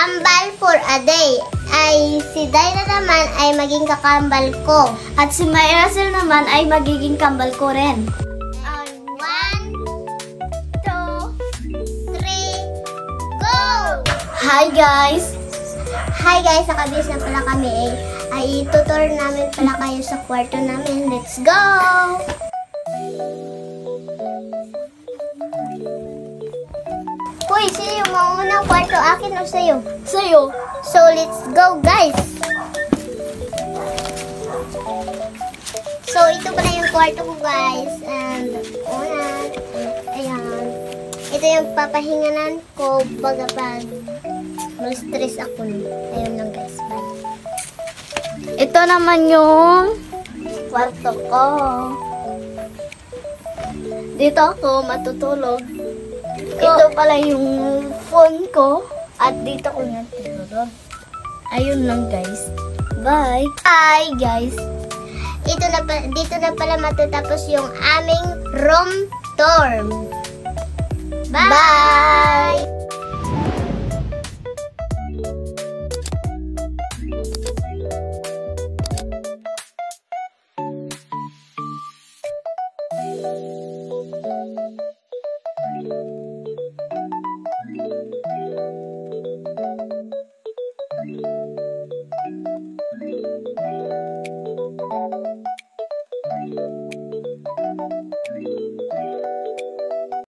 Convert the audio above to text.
kambal for a day. Ay si Daira naman ay maging kakambal ko. At si Mayrasel naman ay magiging kambal ko rin. 1, 2, 3, go! Hi guys! Hi guys, nakabis na pala kami. Ay tutor namin pala kayo sa kwarto namin. Let's go! Hoy, sino yung maunang kwarto? Akin o sa'yo? Sa'yo. So, let's go, guys! So, ito pala yung kwarto ko, guys. And, ayan. Ito yung papahinganan ko pag ma-stress ako. Ayun lang, guys. Bye. Ito naman yung kwarto ko. Dito ako matutulog. Ito pala yung phone ko. At dito ko natulog. Ayun lang guys. Bye! Bye guys! Dito na pala matatapos yung aming room tour. Bye!